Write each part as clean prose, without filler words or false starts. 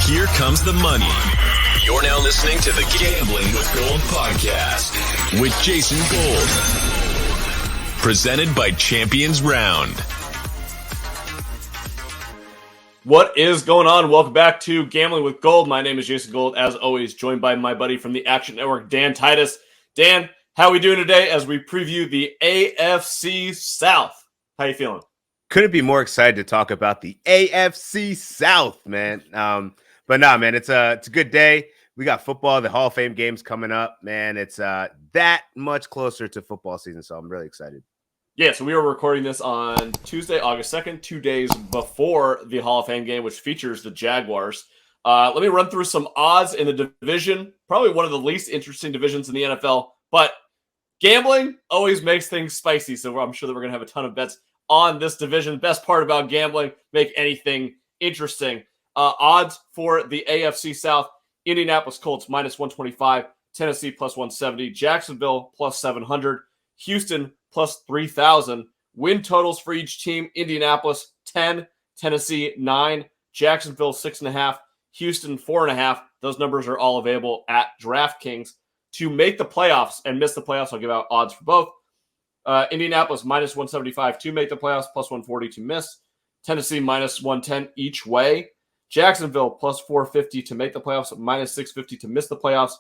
Here comes the money. You're now listening to the Gambling with Gold podcast with Jason Gold. Presented by Champions Round. What is going on? Welcome back to Gambling with Gold. My name is Jason Gold, as always, joined by my buddy from the Action Network, Dan Titus. Dan, how are we doing today as we preview the AFC South? How you feeling? Couldn't be more excited to talk about the AFC South, man. But no, man, it's a good day. We got football, the Hall of Fame games coming up, man. It's that much closer to football season, so I'm really excited. Yeah, so we are recording this on Tuesday, August 2nd, 2 days before the Hall of Fame game, which features the Jaguars. Let me run through some odds in the division. Probably one of the least interesting divisions in the NFL, but gambling always makes things spicy, so I'm sure that we're going to have a ton of bets on this division. Best part about gambling, make anything interesting. Odds for the AFC South: Indianapolis Colts minus 125, Tennessee plus 170, Jacksonville plus 700, Houston plus 3,000. Win totals for each team: Indianapolis 10, Tennessee 9, Jacksonville 6.5, Houston 4.5. Those numbers are all available at DraftKings. To make the playoffs and miss the playoffs, I'll give out odds for both. Indianapolis minus 175 to make the playoffs, plus 140 to miss. Tennessee minus 110 each way. Jacksonville plus 450 to make the playoffs, minus 650 to miss the playoffs,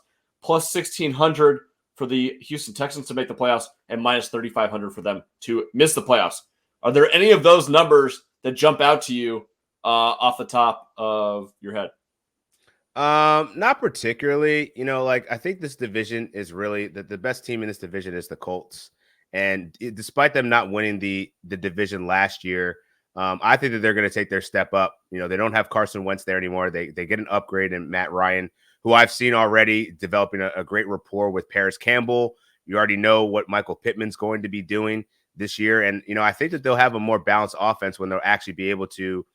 plus 1,600 for the Houston Texans to make the playoffs, and minus 3,500 for them to miss the playoffs. Are there any of those numbers that jump out to you off the top of your head? Not particularly. I think this division is really the best team in this division is the Colts. And despite them not winning the division last year, I think that they're going to take their step up. They don't have Carson Wentz there anymore. They get an upgrade in Matt Ryan, who I've seen already developing a great rapport with Paris Campbell. You already know what Michael Pittman's going to be doing this year. And, I think that they'll have a more balanced offense when they'll actually be able to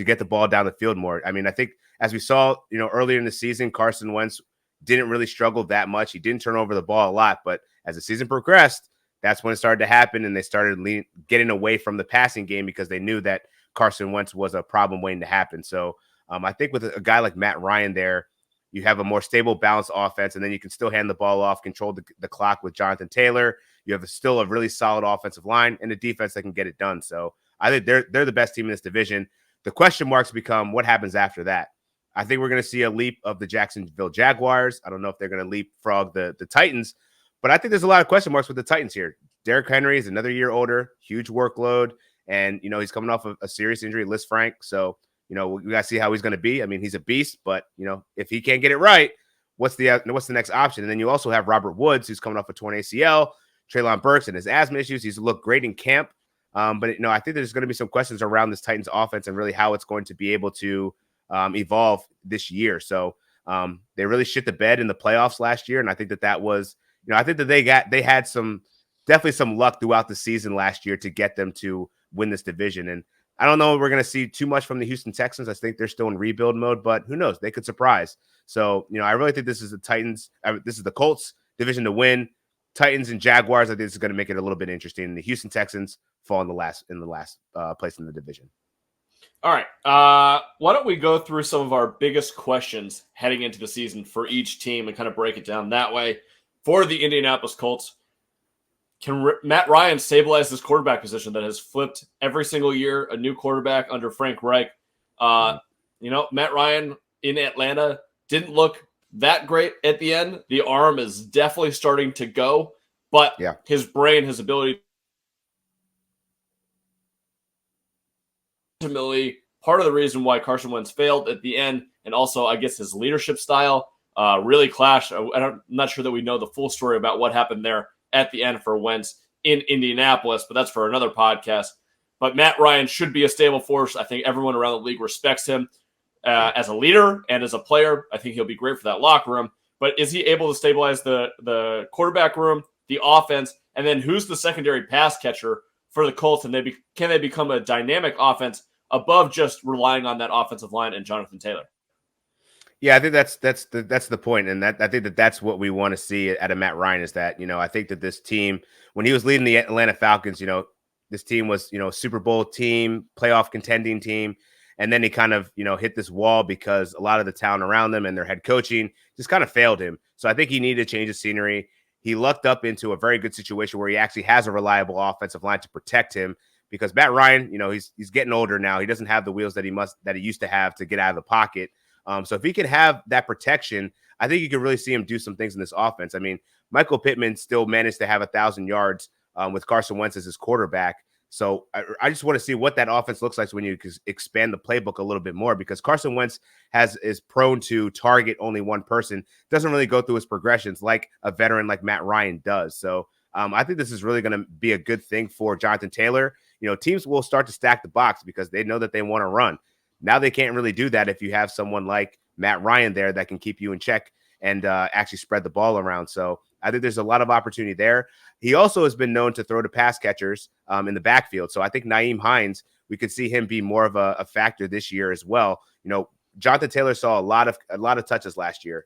get the ball down the field more. I mean, I think as we saw, earlier in the season, Carson Wentz didn't really struggle that much. He didn't turn over the ball a lot, but as the season progressed, that's when it started to happen, and they started getting away from the passing game because they knew that Carson Wentz was a problem waiting to happen. So I think with a guy like Matt Ryan there, you have a more stable, balanced offense, and then you can still hand the ball off, control the clock with Jonathan Taylor. You have still a really solid offensive line and a defense that can get it done. So I think they're the best team in this division. The question marks become what happens after that. I think we're going to see a leap of the Jacksonville Jaguars. I don't know if they're going to leapfrog the Titans, but I think there's a lot of question marks with the Titans here. Derrick Henry is another year older, huge workload, and, he's coming off of a serious injury, Liz Frank. So, we got to see how he's going to be. I mean, he's a beast, but, if he can't get it right, what's the next option? And then you also have Robert Woods, who's coming off a torn ACL, Treylon Burks and his asthma issues. He's looked great in camp. But, I think there's going to be some questions around this Titans offense and really how it's going to be able to evolve this year. So they really shit the bed in the playoffs last year. And I think that was, I think that they had definitely some luck throughout the season last year to get them to win this division. And I don't know if we're going to see too much from the Houston Texans. I think they're still in rebuild mode, but who knows? They could surprise. So, I really think this is the Colts division to win. Titans and Jaguars, I think this is going to make it a little bit interesting. And the Houston Texans fall in the last place in the division. All right. Why don't we go through some of our biggest questions heading into the season for each team and kind of break it down that way. For the Indianapolis Colts, can Matt Ryan stabilize this quarterback position that has flipped every single year? A new quarterback under Frank Reich. Matt Ryan in Atlanta didn't look that great at the end. The arm is definitely starting to go, but his brain, his ability, ultimately part of the reason why Carson Wentz failed at the end, and also I guess his leadership style really clashed. I'm not sure that we know the full story about what happened there at the end for Wentz in Indianapolis, but that's for another podcast. But Matt Ryan should be a stable force. I think everyone around the league respects him as a leader and as a player. I think he'll be great for that locker room. But is he able to stabilize the quarterback room, the offense, and then who's the secondary pass catcher for the Colts? And can they become a dynamic offense above just relying on that offensive line and Jonathan Taylor? Yeah, I think that's the point, and I think that's what we want to see out of Matt Ryan is that I think that this team, when he was leading the Atlanta Falcons, this team was Super Bowl team, playoff contending team, And then he kind of, hit this wall because a lot of the talent around them and their head coaching just kind of failed him. So I think he needed to change the scenery. He lucked up into a very good situation where he actually has a reliable offensive line to protect him, because Matt Ryan, he's getting older now. He doesn't have the wheels that he used to have to get out of the pocket. So if he can have that protection, I think you can really see him do some things in this offense. I mean, Michael Pittman still managed to have 1,000 yards with Carson Wentz as his quarterback. So I just want to see what that offense looks like when you expand the playbook a little bit more, because Carson Wentz is prone to target only one person, doesn't really go through his progressions like a veteran like Matt Ryan does. So I think this is really going to be a good thing for Jonathan Taylor. Teams will start to stack the box because they know that they want to run. Now they can't really do that if you have someone like Matt Ryan there that can keep you in check and actually spread the ball around. So I think there's a lot of opportunity there. He also has been known to throw to pass catchers in the backfield. So I think Nyheim Hines, we could see him be more of a factor this year as well. Jonathan Taylor saw a lot of touches last year.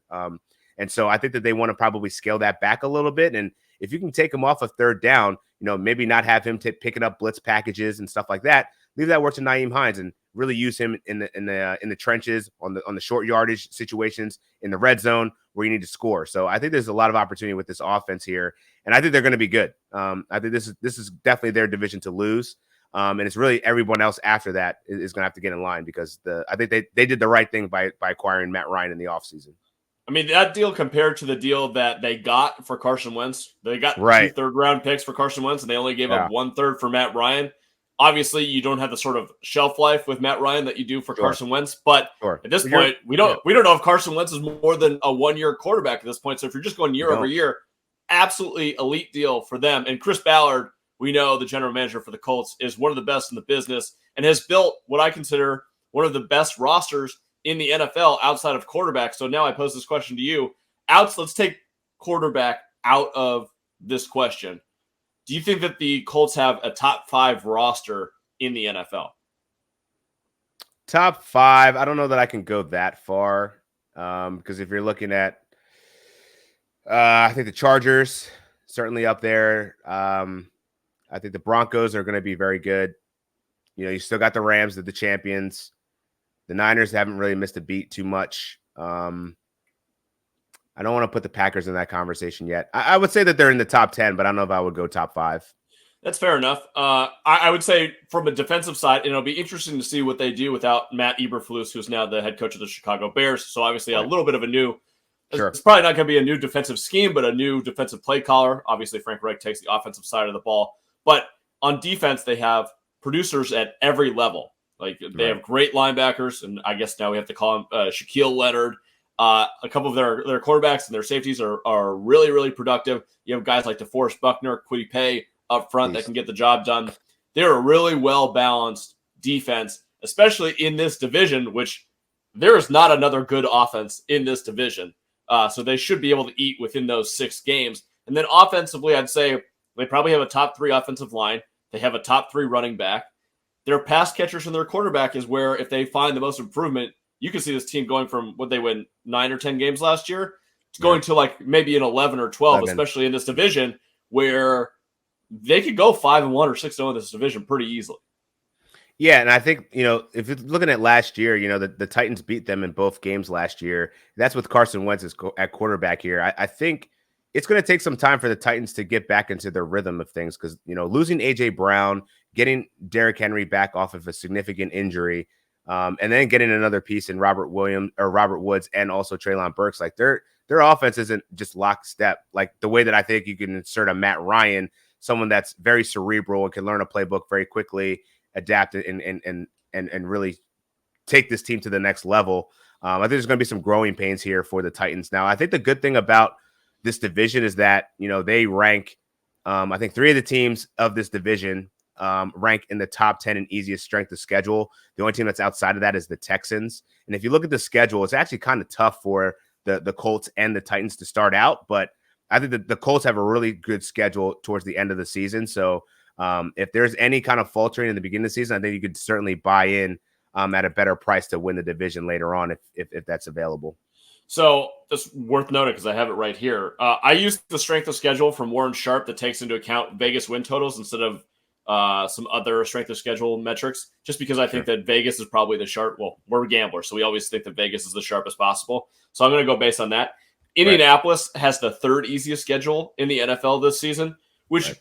And so I think that they want to probably scale that back a little bit. And if you can take him off a third down, maybe not have him picking up blitz packages and stuff like that, leave that work to Nyheim Hines and really use him in the trenches, on the short yardage situations, in the red zone where you need to score. So I think there's a lot of opportunity with this offense here, and I think they're going to be good. I think this is definitely their division to lose, and it's really everyone else after that is going to have to get in line, because I think they did the right thing by acquiring Matt Ryan in the offseason. I mean, that deal compared to the deal that they got for Carson Wentz, they got 2 third-round picks for Carson Wentz, and they only gave up 1/3 for Matt Ryan. Obviously, you don't have the sort of shelf life with Matt Ryan that you do for Carson Wentz, but at this point, we don't know if Carson Wentz is more than a 1-year quarterback at this point. So if you're just going year over year, absolutely elite deal for them. And Chris Ballard, we know the general manager for the Colts, is one of the best in the business and has built what I consider one of the best rosters in the NFL outside of quarterback. So now I pose this question to you. Let's take quarterback out of this question. Do you think that the Colts have a top 5 roster in the NFL? Top 5, I don't know that I can go that far, because if you're looking at, I think the Chargers certainly up there. I think the Broncos are going to be very good. You still got the Rams, the champions. The Niners haven't really missed a beat too much. I don't want to put the Packers in that conversation yet. I would say that they're in the top 10, but I don't know if I would go top 5. That's fair enough. I would say from a defensive side, it'll be interesting to see what they do without Matt Eberflus, who's now the head coach of the Chicago Bears. So obviously a little bit of a new It's probably not going to be a new defensive scheme, but a new defensive play caller. Obviously, Frank Reich takes the offensive side of the ball. But on defense, they have producers at every level. They have great linebackers, and I guess now we have to call him Shaquille Leonard. A couple of their quarterbacks and their safeties are really, really productive. You have guys like DeForest Buckner, Kwity Paye up front that can get the job done. They're a really well-balanced defense, especially in this division, which there is not another good offense in this division. So they should be able to eat within those 6 games. And then offensively, I'd say they probably have a top 3 offensive line. They have a top 3 running back. Their pass catchers and their quarterback is where, if they find the most improvement, you can see this team going from what they win 9 or 10 games last year to going to maybe an 11 or 12, especially in this division where they could go 5-1 or 6-0 in this division pretty easily. Yeah, and I think, if you're looking at last year, the Titans beat them in both games last year. That's with Carson Wentz at quarterback here. I think it's going to take some time for the Titans to get back into their rhythm of things because, losing A.J. Brown, getting Derrick Henry back off of a significant injury, and then getting another piece in Robert Woods and also Treylon Burks, their offense isn't just lockstep. The way that I think you can insert a Matt Ryan, someone that's very cerebral and can learn a playbook very quickly, adapt and really take this team to the next level. I think there's going to be some growing pains here for the Titans. Now, I think the good thing about this division is that, they rank, I think 3 of the teams of this division rank in the top 10 in easiest strength of schedule. The only team that's outside of that is the Texans. And if you look at the schedule, it's actually kind of tough for the Colts and the Titans to start out. But I think that the Colts have a really good schedule towards the end of the season. So if there's any kind of faltering in the beginning of the season, I think you could certainly buy in at a better price to win the division later on if that's available. So just worth noting, because I have it right here. I used the strength of schedule from Warren Sharp that takes into account Vegas win totals instead of some other strength of schedule metrics, just because I think that Vegas is probably the sharp. Well, we're gamblers, so we always think that Vegas is the sharpest possible. So I'm going to go based on that. Indianapolis has the third easiest schedule in the NFL this season, which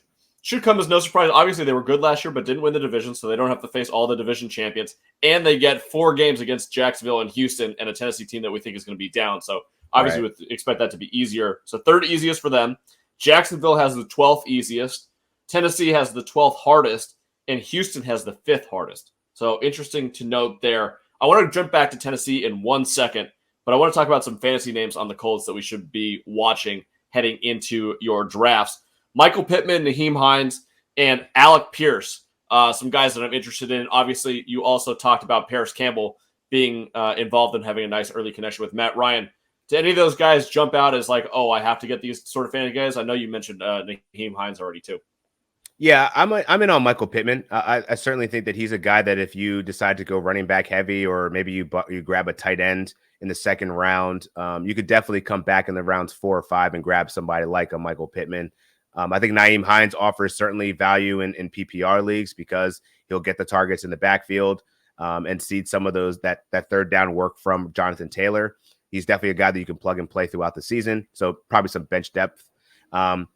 should come as no surprise. Obviously, they were good last year, but didn't win the division, so they don't have to face all the division champions. And they get 4 games against Jacksonville and Houston and a Tennessee team that we think is going to be down. So obviously, we would expect that to be easier. So third easiest for them. Jacksonville has the 12th easiest. Tennessee has the 12th hardest, and Houston has the 5th hardest. So interesting to note there. I want to jump back to Tennessee in 1 second, but I want to talk about some fantasy names on the Colts that we should be watching heading into your drafts. Michael Pittman, Nyheim Hines, and Alec Pierce, some guys that I'm interested in. Obviously, you also talked about Paris Campbell being involved in having a nice early connection with Matt Ryan. Did any of those guys jump out as like, oh, I have to get these sort of fantasy guys? I know you mentioned Nyheim Hines already too. Yeah, I'm in on Michael Pittman. I certainly think that he's a guy that if you decide to go running back heavy, or maybe you grab a tight end in the second round, you could definitely come back in the rounds 4 or 5 and grab somebody like a Michael Pittman. I think Nyheim Hines offers certainly value in PPR leagues because he'll get the targets in the backfield and seed some of those that third down work from Jonathan Taylor. He's definitely a guy that you can plug and play throughout the season. So probably some bench depth. Haven't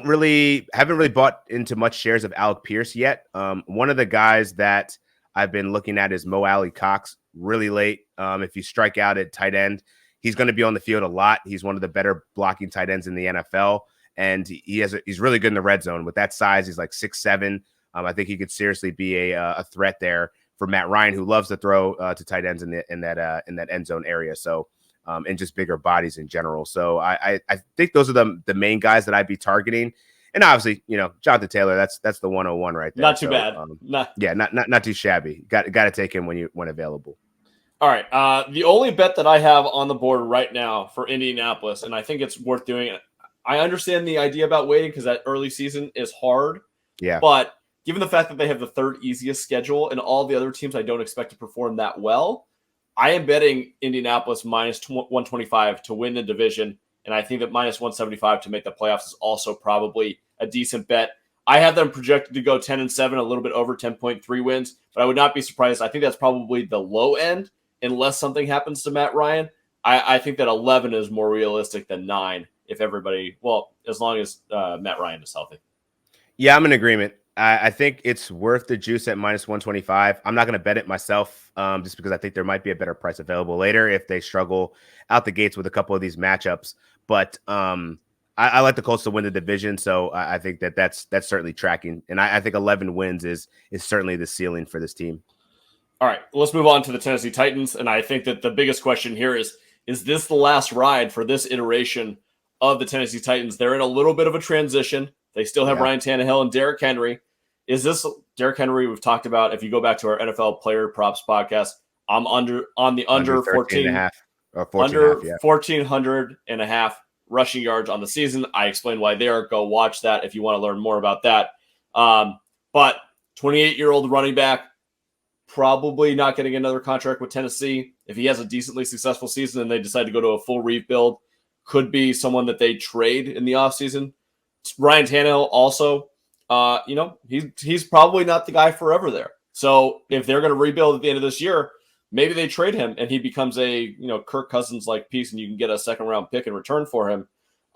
really bought into much shares of Alec Pierce yet. One of the guys that I've been looking at is Mo Alley Cox really late. If you strike out at tight end, he's going to be on the field a lot. He's one of the better blocking tight ends in the NFL. And he's really good in the red zone. With that size, he's like 6'7". I think he could seriously be a threat there for Matt Ryan, who loves to throw to tight ends in that end zone area. So and just bigger bodies in general. So I think those are the main guys that I'd be targeting. And obviously, Jonathan Taylor, that's the 101 right there. Not too bad. Not too shabby. Got to take him when available. All right. The only bet that I have on the board right now for Indianapolis, and I think it's worth doing it. I understand the idea about waiting because that early season is hard. Yeah. But given the fact that they have the third easiest schedule and all the other teams I don't expect to perform that well, I am betting Indianapolis minus 125 to win the division. And I think that minus 175 to make the playoffs is also probably a decent bet. I have them projected to go 10-7, a little bit over 10.3 wins, but I would not be surprised. I think that's probably the low end unless something happens to Matt Ryan. I think that 11 is more realistic than 9 if everybody, as long as Matt Ryan is healthy. Yeah, I'm in agreement. I think it's worth the juice at minus 125. I'm not going to bet it myself just because I think there might be a better price available later if they struggle out the gates with a couple of these matchups. But I like the Colts to win the division, so I think that's certainly tracking. And I think 11 wins is certainly the ceiling for this team. All right, let's move on to the Tennessee Titans. And I think that the biggest question here is this the last ride for this iteration of the Tennessee Titans? They're in a little bit of a transition. They still have Ryan Tannehill and Derrick Henry. Is this Derrick Henry we've talked about? If you go back to our NFL player props podcast, I'm on the under 14 and a half, or 1,400 and a half rushing yards on the season. I explained why there. Go watch that if you want to learn more about that. But 28-year-old running back, probably not getting another contract with Tennessee. If he has a decently successful season and they decide to go to a full rebuild, could be someone that they trade in the offseason. Ryan Tannehill also, he's probably not the guy forever there. So if they're going to rebuild at the end of this year, maybe they trade him and he becomes a Kirk Cousins-like piece and you can get a second-round pick in return for him.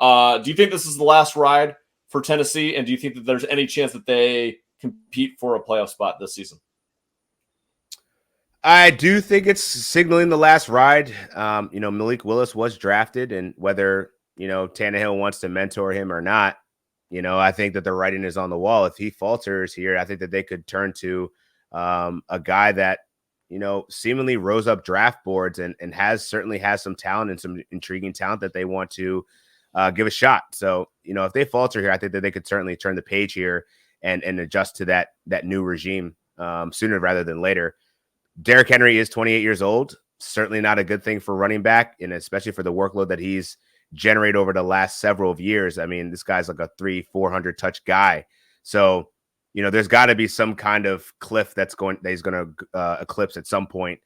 Do you think this is the last ride for Tennessee? And do you think that there's any chance that they compete for a playoff spot this season? I do think it's signaling the last ride. Malik Willis was drafted, and whether, Tannehill wants to mentor him or not, I think that the writing is on the wall. If he falters here, I think that they could turn to a guy that, seemingly rose up draft boards and certainly has some talent and some intriguing talent that they want to give a shot. So, if they falter here, I think that they could certainly turn the page here and adjust to that new regime sooner rather than later. Derrick Henry is 28 years old. Certainly not a good thing for running back, and especially for the workload that he's generated over the last several of years. I mean, this guy's like a 300-400 touch guy. So, there's got to be some kind of cliff that he's going to eclipse at some point.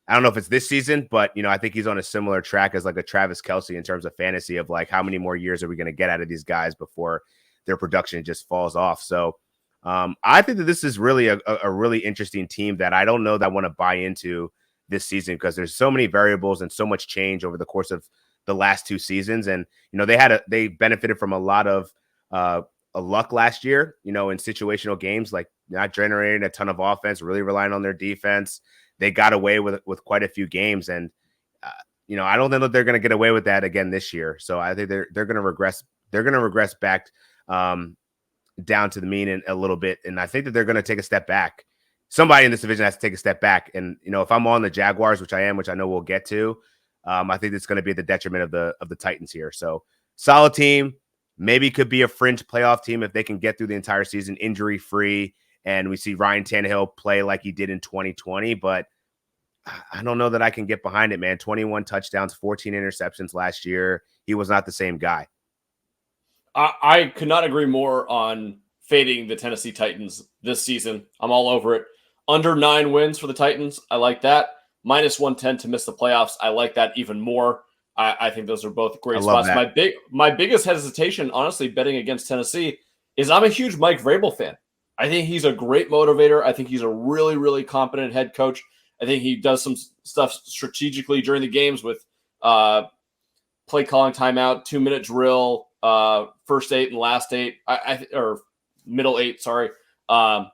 I don't know if it's this season, but, I think he's on a similar track as like a Travis Kelce in terms of fantasy of like how many more years are we going to get out of these guys before their production just falls off. So I think that this is really a really interesting team that I don't know that I want to buy into this season because there's so many variables and so much change over the course of the last 2 seasons. And, they benefited from a lot of luck last year, in situational games, like not generating a ton of offense, really relying on their defense. They got away with quite a few games. And, I don't think that they're going to get away with that again this year. So I think they're going to regress. They're going to regress back down to the mean in a little bit. And I think that they're going to take a step back. Somebody in this division has to take a step back. And, if I'm on the Jaguars, which I am, which I know we'll get to, I think it's going to be at the detriment of the Titans here. So solid team, maybe could be a fringe playoff team if they can get through the entire season injury free. And we see Ryan Tannehill play like he did in 2020, but I don't know that I can get behind it, man. 21 touchdowns, 14 interceptions last year. He was not the same guy. I could not agree more on fading the Tennessee Titans this season. I'm all over it. Under 9 wins for the Titans. I like that. Minus 110 to miss the playoffs. I like that even more. I think those are both great spots. My biggest hesitation, honestly, betting against Tennessee is I'm a huge Mike Vrabel fan. I think he's a great motivator. I think he's a really, really competent head coach. I think he does some stuff strategically during the games with play calling timeout, 2-minute drill, first 8 and last 8, or middle 8, sorry. I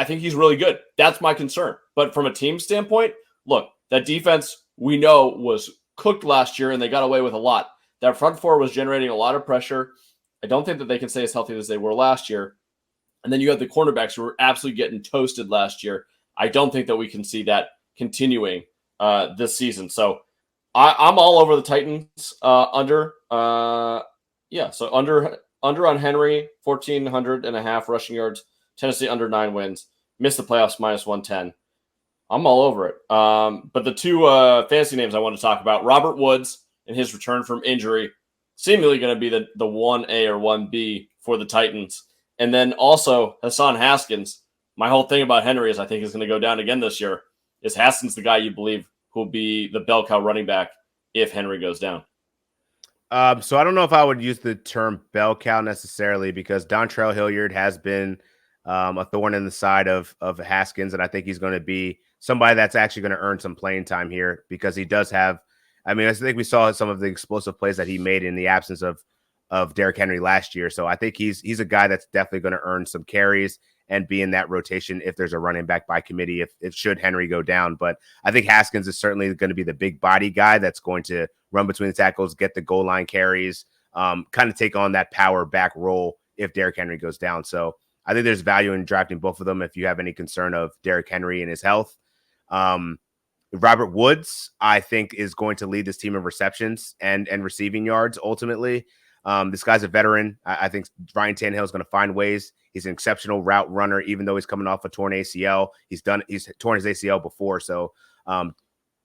think he's really good. That's my concern. But from a team standpoint, look, that defense we know was cooked last year and they got away with a lot. That front four was generating a lot of pressure. I don't think that they can stay as healthy as they were last year. And then you have the cornerbacks who were absolutely getting toasted last year. I don't think that we can see that continuing this season. So I'm all over the Titans under. So under on Henry, 1,400.5 rushing yards. Tennessee under 9 wins. Missed the playoffs, minus 110. I'm all over it. But the two fantasy names I want to talk about, Robert Woods and his return from injury, seemingly going to be the 1A or 1B for the Titans. And then also Hassan Haskins. My whole thing about Henry is I think he's going to go down again this year. Is Haskins the guy you believe who will be the bell cow running back if Henry goes down? So I don't know if I would use the term bell cow necessarily because Dontrell Hilliard has been a thorn in the side of Haskins, and I think he's going to be somebody that's actually going to earn some playing time here because he does have. I mean, I think we saw some of the explosive plays that he made in the absence of Derrick Henry last year. So I think he's a guy that's definitely going to earn some carries and be in that rotation if there's a running back by committee if should Henry go down. But I think Haskins is certainly going to be the big body guy that's going to run between the tackles, get the goal line carries, kind of take on that power back role if Derrick Henry goes down. So I think there's value in drafting both of them if you have any concern of Derrick Henry and his health. Robert Woods, I think, is going to lead this team in receptions and receiving yards ultimately. This guy's a veteran. I think Ryan Tannehill is going to find ways. He's an exceptional route runner, even though he's coming off a torn ACL. He's torn his ACL before. So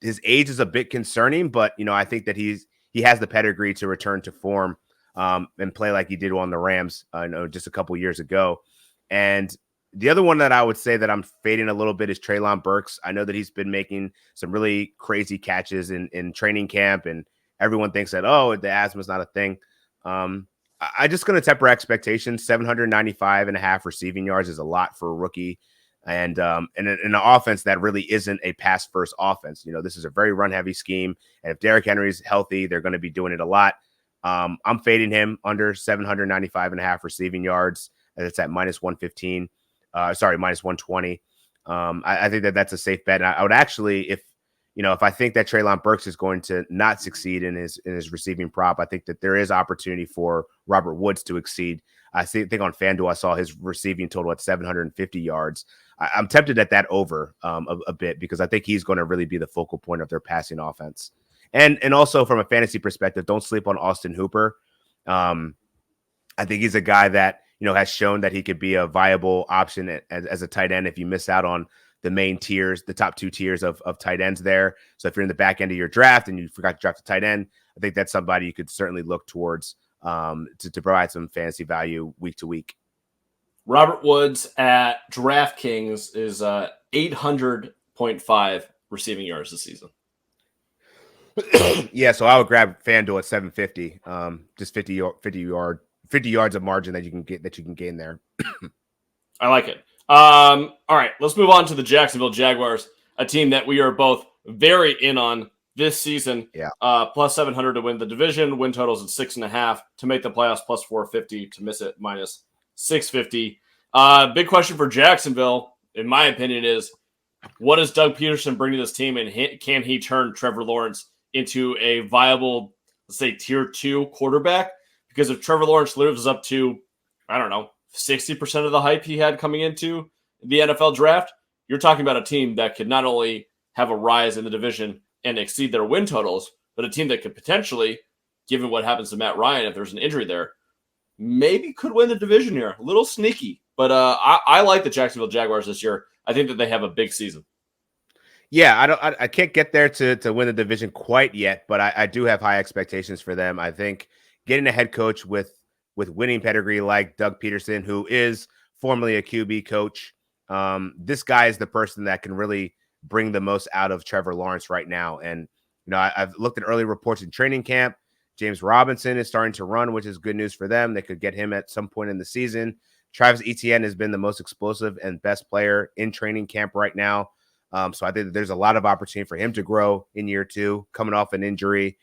his age is a bit concerning, but, I think that he has the pedigree to return to form and play like he did on the Rams just a couple years ago. And the other one that I would say that I'm fading a little bit is Treylon Burks. I know that he's been making some really crazy catches in training camp, and everyone thinks that, the asthma is not a thing. I just going to temper expectations. 795.5 receiving yards is a lot for a rookie. And in an offense that really isn't a pass first offense. This is a very run heavy scheme. And if Derrick Henry's healthy, they're going to be doing it a lot. I'm fading him under 795.5 receiving yards. It's at minus 115. Minus 120. I think that's a safe bet. And I would actually, if I think that Treylon Burks is going to not succeed in his receiving prop, I think that there is opportunity for Robert Woods to exceed. I think on FanDuel, I saw his receiving total at 750 yards. I'm tempted at that over a bit because I think he's going to really be the focal point of their passing offense. And also from a fantasy perspective, don't sleep on Austin Hooper. I think he's a guy that, has shown that he could be a viable option as a tight end if you miss out on the main tiers, the top 2 tiers of tight ends there. So if you're in the back end of your draft and you forgot to draft a tight end, I think that's somebody you could certainly look towards to provide some fantasy value week to week. Robert Woods at DraftKings is 800.5 receiving yards this season. Yeah, so I would grab FanDuel at 750, just 50 yards of margin that you can gain there. I like it. All right, let's move on to the Jacksonville Jaguars, a team that we are both very in on this season. Yeah. Plus 700 to win the division, win totals at 6.5 to make the playoffs, plus 450 to miss it, minus 650. Big question for Jacksonville, in my opinion, is what does Doug Peterson bring to this team, and can he turn Trevor Lawrence into a viable, let's say, tier 2 quarterback? Because if Trevor Lawrence lives up to, I don't know, 60% of the hype he had coming into the NFL draft, you're talking about a team that could not only have a rise in the division and exceed their win totals, but a team that could potentially, given what happens to Matt Ryan, if there's an injury there, maybe could win the division here. A little sneaky, but I like the Jacksonville Jaguars this year. I think that they have a big season. Yeah, I can't get there to win the division quite yet, but I do have high expectations for them. I think getting a head coach with winning pedigree like Doug Peterson, who is formerly a QB coach, this guy is the person that can really bring the most out of Trevor Lawrence right now. And I've looked at early reports in training camp. James Robinson is starting to run, which is good news for them. They could get him at some point in the season. Travis Etienne has been the most explosive and best player in training camp right now. So I think that there's a lot of opportunity for him to grow in year 2, coming off an injury.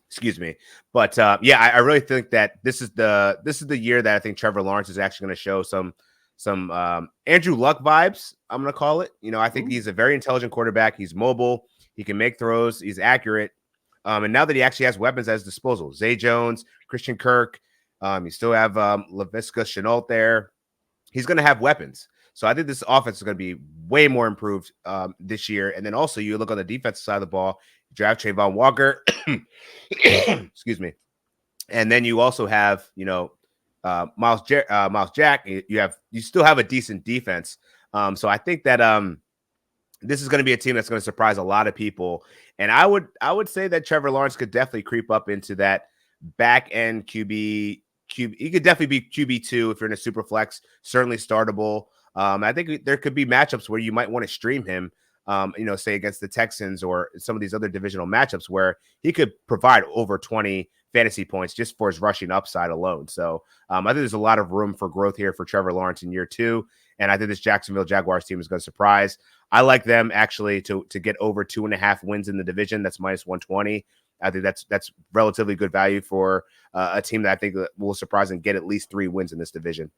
Excuse me. But I really think that this is the year that I think Trevor Lawrence is actually going to show some Andrew Luck vibes, I'm going to call it. I think he's a very intelligent quarterback. He's mobile. He can make throws. He's accurate. And now that he actually has weapons at his disposal, Zay Jones, Christian Kirk, you still have Laviska Shenault there. He's going to have weapons. So I think this offense is going to be way more improved this year. And then also you look on the defensive side of the ball, draft Trayvon Walker, excuse me. And then you also have, Miles Jack. You still have a decent defense. So I think that this is going to be a team that's going to surprise a lot of people. And I would say that Trevor Lawrence could definitely creep up into that back end QB. He could definitely be QB2 if you're in a super flex, certainly startable. I think there could be matchups where you might want to stream him, say against the Texans or some of these other divisional matchups where he could provide over 20 fantasy points just for his rushing upside alone. So I think there's a lot of room for growth here for Trevor Lawrence in year 2. And I think this Jacksonville Jaguars team is going to surprise. I like them actually to get over 2.5 wins in the division. That's minus 120. I think that's relatively good value for a team that I think will surprise and get at least 3 wins in this division.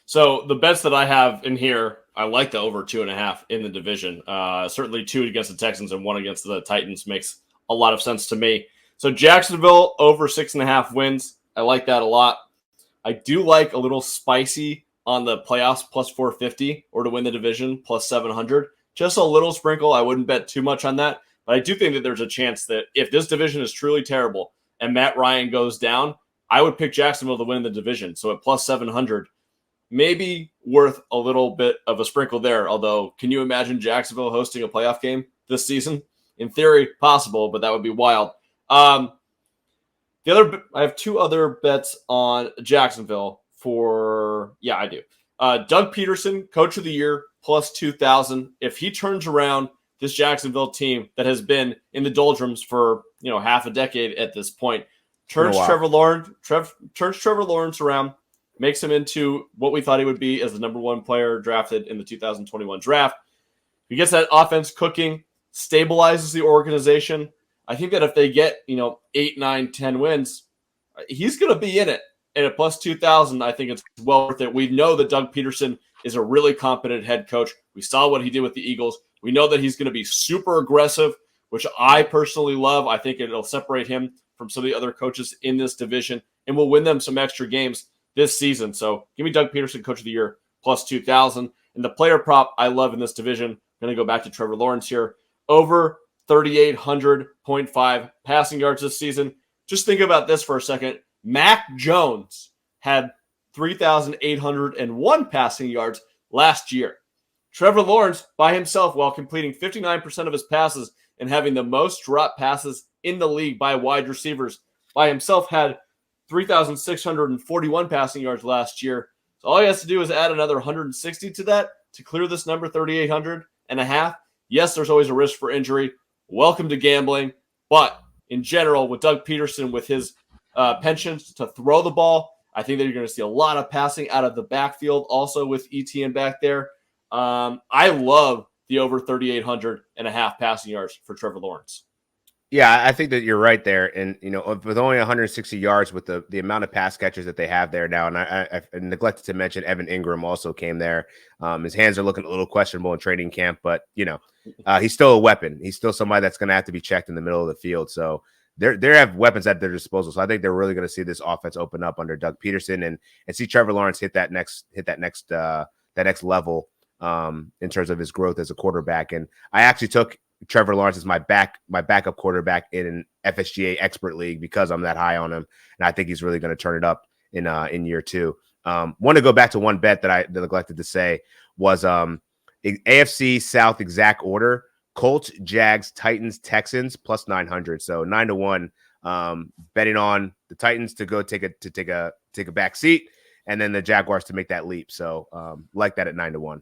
So the bets that I have in here, I like the over 2.5 in the division. Certainly 2 against the Texans and 1 against the Titans makes a lot of sense to me. So Jacksonville over 6.5 wins. I like that a lot. I do like a little spicy on the playoffs plus 450 or to win the division plus 700. Just a little sprinkle. I wouldn't bet too much on that. But I do think that there's a chance that if this division is truly terrible and Matt Ryan goes down, I would pick Jacksonville to win the division. So at plus 700, maybe worth a little bit of a sprinkle there. Although, can you imagine Jacksonville hosting a playoff game this season? In theory, possible, but that would be wild. I have 2 other bets on Jacksonville I do. Doug Peterson, coach of the year, plus 2,000. If he turns around this Jacksonville team that has been in the doldrums for half a decade at this point, turns Trevor Lawrence around, makes him into what we thought he would be as the number 1 player drafted in the 2021 draft. He gets that offense cooking, stabilizes the organization. I think that if they get 8, 9, 10 wins, he's going to be in it. And at plus 2,000, I think it's well worth it. We know that Doug Peterson is a really competent head coach. We saw what he did with the Eagles. We know that he's going to be super aggressive, which I personally love. I think it'll separate him from some of the other coaches in this division and will win them some extra games this season. So give me Doug Peterson, coach of the year, plus 2,000. And the player prop I love in this division, I'm going to go back to Trevor Lawrence here, over 3,800.5 passing yards this season. Just think about this for a second. Mac Jones had 3,801 passing yards last year. Trevor Lawrence, by himself, while completing 59% of his passes and having the most drop passes in the league by wide receivers, by himself had 3,641 passing yards last year. So all he has to do is add another 160 to that to clear this number, 3,800 and a half. Yes, there's always a risk for injury. Welcome to gambling. But in general, with Doug Peterson, with his penchant to throw the ball, I think that you're going to see a lot of passing out of the backfield also with ETN back there. I love the over 3,800.5 passing yards for Trevor Lawrence. Yeah, I think that you're right there. And, with only 160 yards with the amount of pass catchers that they have there now, and I neglected to mention Evan Ingram also came there. His hands are looking a little questionable in training camp, but, he's still a weapon. He's still somebody that's going to have to be checked in the middle of the field. So they have weapons at their disposal. So I think they're really going to see this offense open up under Doug Peterson and see Trevor Lawrence hit that next level in terms of his growth as a quarterback. And I actually took Trevor Lawrence as my backup quarterback in an FSGA expert league because I'm that high on him, and I think he's really going to turn it up in year two. Want to go back to one bet that I neglected to say was AFC South exact order: Colts, Jags, Titans, Texans plus 900. So 9-1, betting on the Titans to go take a back seat, and then the Jaguars to make that leap. So like that at 9-1.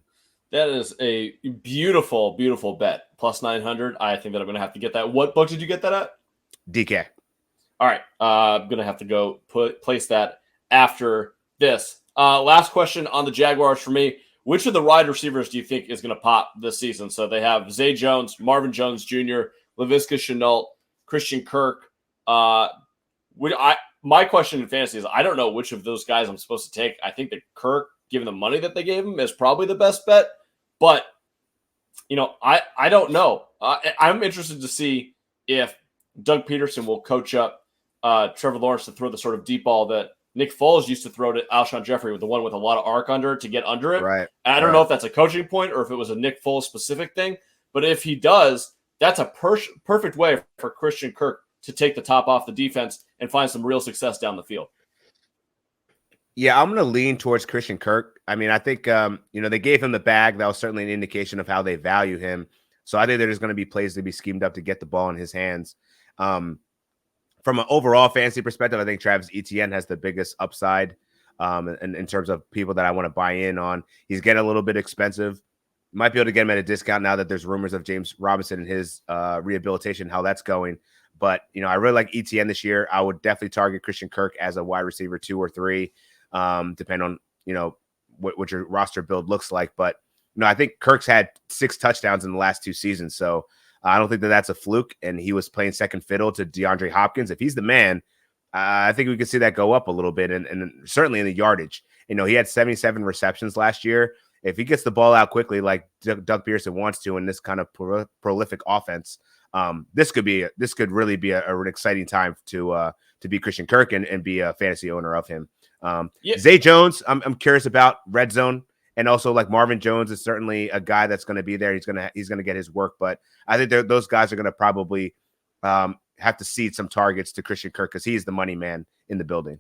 That is a beautiful, beautiful bet. Plus 900. I think that I'm going to have to get that. What book did you get that at? DK. All right. I'm going to have to go place that after this. Last question on the Jaguars for me. Which of the wide receivers do you think is going to pop this season? So they have Zay Jones, Marvin Jones Jr., Laviska Shenault, Christian Kirk. My question in fantasy is I don't know which of those guys I'm supposed to take. I think that Kirk, given the money that they gave him, is probably the best bet. But, I don't know. I'm interested to see if Doug Peterson will coach up Trevor Lawrence to throw the sort of deep ball that Nick Foles used to throw to Alshon Jeffrey, with the one with a lot of arc under it to get under it. Right. And I don't know if that's a coaching point or if it was a Nick Foles specific thing. But if he does, that's a perfect way for Christian Kirk to take the top off the defense and find some real success down the field. Yeah, I'm going to lean towards Christian Kirk. I mean, I think, they gave him the bag. That was certainly an indication of how they value him. So I think there's going to be plays to be schemed up to get the ball in his hands. From an overall fantasy perspective, I think Travis Etienne has the biggest upside in terms of people that I want to buy in on. He's getting a little bit expensive. Might be able to get him at a discount now that there's rumors of James Robinson and his rehabilitation, how that's going. But, I really like Etienne this year. I would definitely target Christian Kirk as a wide receiver 2 or 3. Depending on, what your roster build looks like. But, I think Kirk's had 6 touchdowns in the last 2 seasons. So I don't think that that's a fluke. And he was playing second fiddle to DeAndre Hopkins. If he's the man, I think we could see that go up a little bit. And certainly in the yardage, he had 77 receptions last year. If he gets the ball out quickly, like Doug Peterson wants to, in this kind of prolific offense, this could really be an exciting time to be Christian Kirk and be a fantasy owner of him. Zay Jones, I'm curious about red zone, and also like Marvin Jones is certainly a guy that's going to be there. He's going to get his work, but I think those guys are going to probably have to cede some targets to Christian Kirk because he's the money man in the building.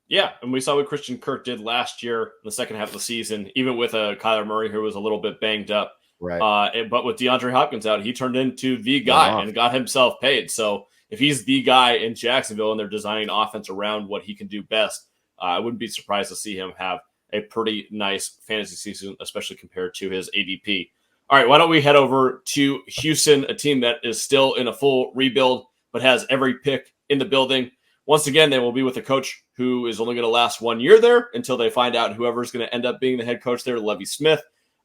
Yeah, and we saw what Christian Kirk did last year in the second half of the season, even with Kyler Murray, who was a little bit banged up. Right. But with DeAndre Hopkins out, he turned into the guy and got himself paid. So if he's the guy in Jacksonville and they're designing offense around what he can do best, I wouldn't be surprised to see him have a pretty nice fantasy season, especially compared to his ADP. All right, why don't we head over to Houston, a team that is still in a full rebuild, but has every pick in the building. Once again, they will be with a coach who is only going to last 1 year there until they find out whoever's going to end up being the head coach there, Levy Smith.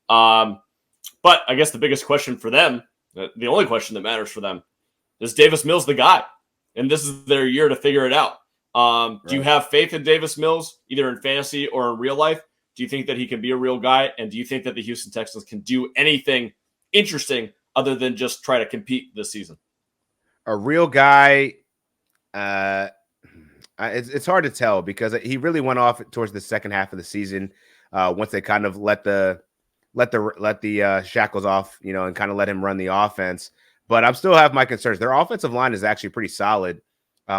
But I guess the biggest question for them, the only question that matters for them, is Davis Mills the guy? And this is their year to figure it out. Do you have faith in Davis Mills, either in fantasy or in real life? Do you think that he can be a real guy? And do you think that the Houston Texans can do anything interesting other than just try to compete this season? A real guy, it's hard to tell because he really went off towards the second half of the season once they kind of let the shackles off, and kind of let him run the offense. But I still have my concerns. Their offensive line is actually pretty solid.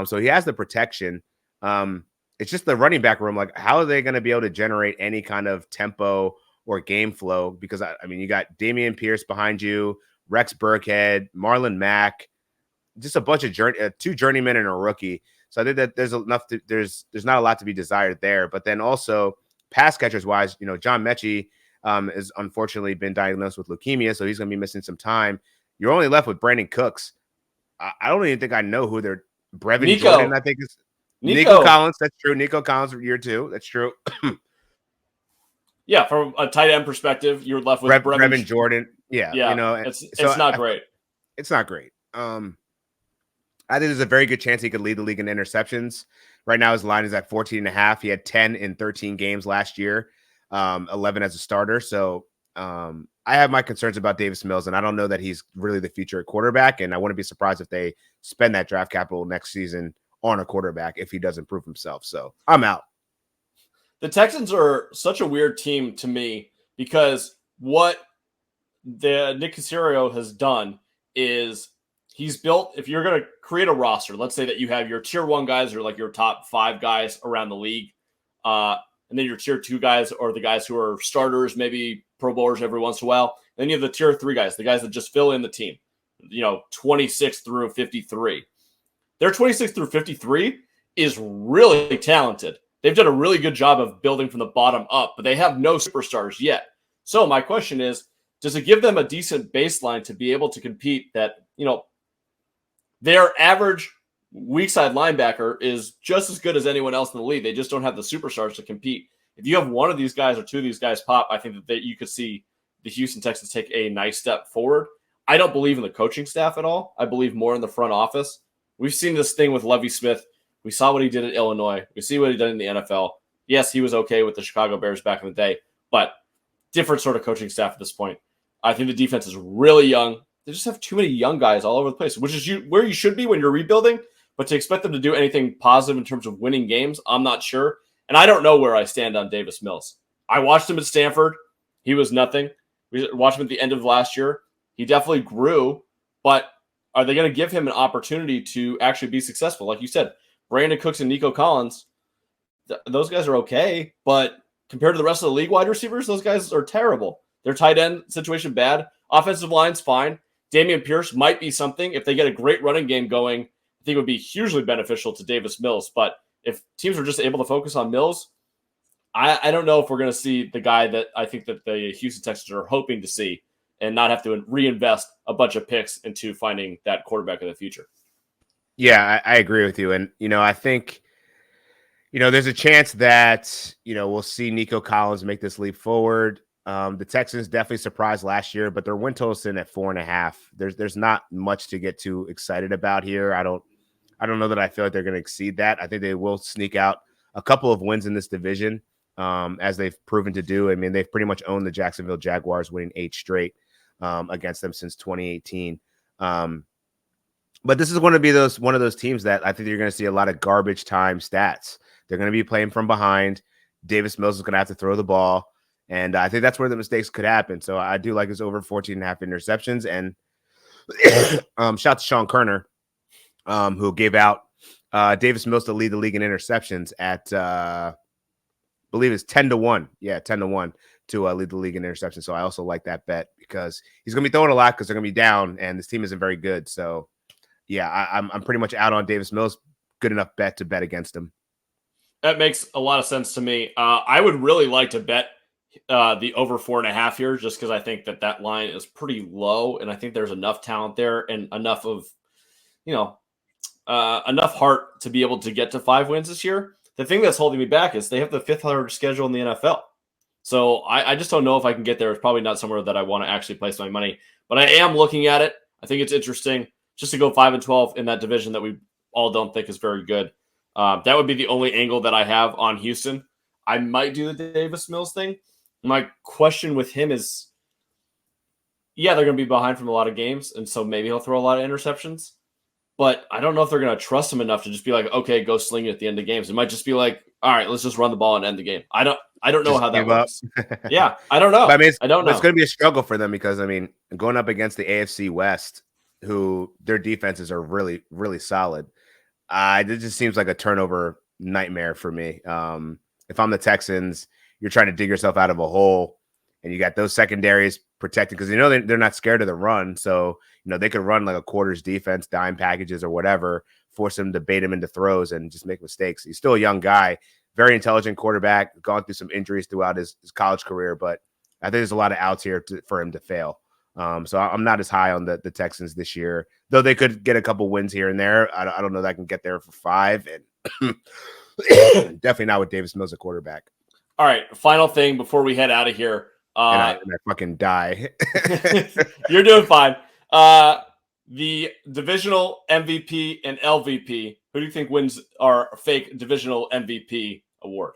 So he has the protection. It's just the running back room. Like, how are they going to be able to generate any kind of tempo or game flow? Because I mean, you got Dameon Pierce behind you, Rex Burkhead, Marlon Mack, just a bunch of 2 journeymen and a rookie. So I think that there's not a lot to be desired there. But then also pass catchers wise, John Mechie has unfortunately been diagnosed with leukemia, so he's going to be missing some time. You're only left with Brandon Cooks. I don't even think I know who they're. Brevin Nico. Jordan, I think is. Nico Collins, that's true. Nico Collins for year 2, that's true. Yeah, from a tight end perspective, you're left with Brevin Jordan. Yeah, yeah, it's not great. It's not great. I think there's a very good chance he could lead the league in interceptions. Right now, his line is at 14.5. He had 10 in 13 games last year, 11 as a starter. So I have my concerns about Davis Mills, and I don't know that he's really the future quarterback. And I wouldn't be surprised if they spend that draft capital next season on a quarterback if he doesn't prove himself. So I'm out. The Texans are such a weird team to me because what Nick Caserio has done is he's built, if you're going to create a roster, let's say that you have your tier 1 guys or like your top 5 guys around the league, and then your tier 2 guys or the guys who are starters, maybe Pro Bowlers every once in a while. Then you have the tier 3 guys, the guys that just fill in the team, 26 through 53. Their 26 through 53 is really talented. They've done a really good job of building from the bottom up, but they have no superstars yet. So my question is, does it give them a decent baseline to be able to compete that, their average weak side linebacker is just as good as anyone else in the league. They just don't have the superstars to compete. If you have one of these guys or two of these guys pop, I think that you could see the Houston Texans take a nice step forward. I don't believe in the coaching staff at all. I believe more in the front office. We've seen this thing with Lovie Smith. We saw what he did at Illinois. We see what he did in the NFL. Yes, he was okay with the Chicago Bears back in the day, but different sort of coaching staff at this point. I think the defense is really young. They just have too many young guys all over the place, which is where you should be when you're rebuilding. But to expect them to do anything positive in terms of winning games, I'm not sure. And I don't know where I stand on Davis Mills. I watched him at Stanford. He was nothing. We watched him at the end of last year. He definitely grew, but are they going to give him an opportunity to actually be successful? Like you said, Brandon Cooks and Nico Collins, those guys are okay, but compared to the rest of the league wide receivers, those guys are terrible. Their tight end situation bad. Offensive line's fine. Damian Pierce might be something. If they get a great running game going, I think it would be hugely beneficial to Davis Mills. But if teams are just able to focus on Mills, I don't know if we're going to see the guy that I think that the Houston Texans are hoping to see and not have to reinvest a bunch of picks into finding that quarterback of the future. Yeah, I agree with you. And, I think, there's a chance that, we'll see Nico Collins make this leap forward. The Texans definitely surprised last year, but their win total is in at 4.5. There's not much to get too excited about here. I don't know that I feel like they're going to exceed that. I think they will sneak out a couple of wins in this division, as they've proven to do. I mean, they've pretty much owned the Jacksonville Jaguars, winning 8 straight against them since 2018. But this is going to be one of those teams that I think you're going to see a lot of garbage time stats. They're going to be playing from behind. Davis Mills is going to have to throw the ball. And I think that's where the mistakes could happen. So I do like his over 14.5 interceptions. And shout to Sean Kerner, who gave out Davis Mills to lead the league in interceptions at, I believe it's 10-1. Yeah, 10-1 to lead the league in interceptions. So I also like that bet because he's going to be throwing a lot because they're going to be down and this team isn't very good. So, yeah, I'm pretty much out on Davis Mills. Good enough bet to bet against him. That makes a lot of sense to me. I would really like to bet the over 4.5 here, just because I think that line is pretty low, and I think there's enough talent there and enough of, enough heart to be able to get to 5 wins this year. The thing that's holding me back is they have the 5th hardest schedule in the NFL. So I just don't know if I can get there. It's probably not somewhere that I want to actually place my money, but I am looking at it. I think it's interesting just to go 5-12 in that division that we all don't think is very good. That would be the only angle that I have on Houston. I might do the Davis Mills thing. My question with him is, yeah, they're going to be behind from a lot of games, and so maybe he'll throw a lot of interceptions. But I don't know if they're going to trust him enough to just be like, okay, go sling it at the end of games. It might just be like, all right, let's just run the ball and end the game. I don't know just how that works. Yeah, I don't know. But, I mean, I don't know. It's going to be a struggle for them because, I mean, going up against the AFC West, who their defenses are really, really solid. It just seems like a turnover nightmare for me. If I'm the Texans, you're trying to dig yourself out of a hole, and you got those secondaries protected because they're not scared of the run. So they could run like a quarters defense, dime packages or whatever, force him to bait him into throws and just make mistakes. He's still a young guy, very intelligent quarterback, gone through some injuries throughout his college career, but I think there's a lot of outs here for him to fail. So I'm not as high on the Texans this year, though they could get a couple wins here and there. I don't know that I can get there for 5, and Definitely not with Davis Mills at quarterback. All right, final thing before we head out of here. And I fucking die. You're doing fine. The divisional MVP and LVP. Who do you think wins our fake divisional MVP award?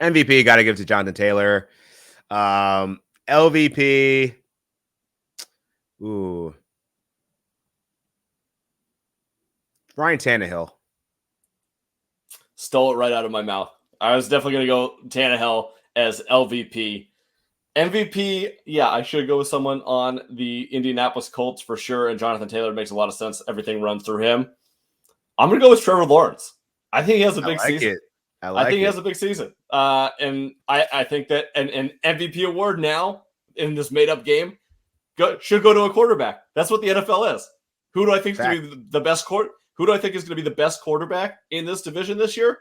MVP got to give to Jonathan Taylor. LVP. Ooh. Ryan Tannehill. Stole it right out of my mouth. I was definitely going to go Tannehill as LVP. MVP, yeah, I should go with someone on the Indianapolis Colts for sure. And Jonathan Taylor makes a lot of sense. Everything runs through him. I'm going to go with Trevor Lawrence. I think he has a big season. I think he has a big season. And I think that an MVP award now in this made-up game should go to a quarterback. That's what the NFL is. Who do I think is going to be the best Who do I think is going to be the best quarterback in this division this year?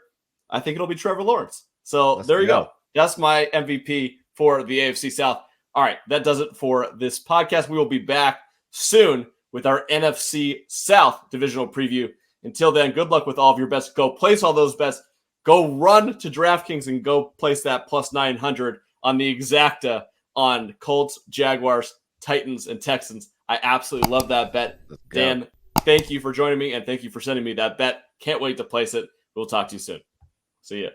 I think it'll be Trevor Lawrence. So there you go. That's my MVP for the AFC South. All right, that does it for this podcast. We will be back soon with our NFC South divisional preview. Until then, good luck with all of your bets. Go place all those bets. Go run to DraftKings and go place that plus 900 on the exacta on Colts, Jaguars, Titans, and Texans. I absolutely love that bet. Dan, thank you for joining me, and thank you for sending me that bet. Can't wait to place it. We'll talk to you soon. See ya.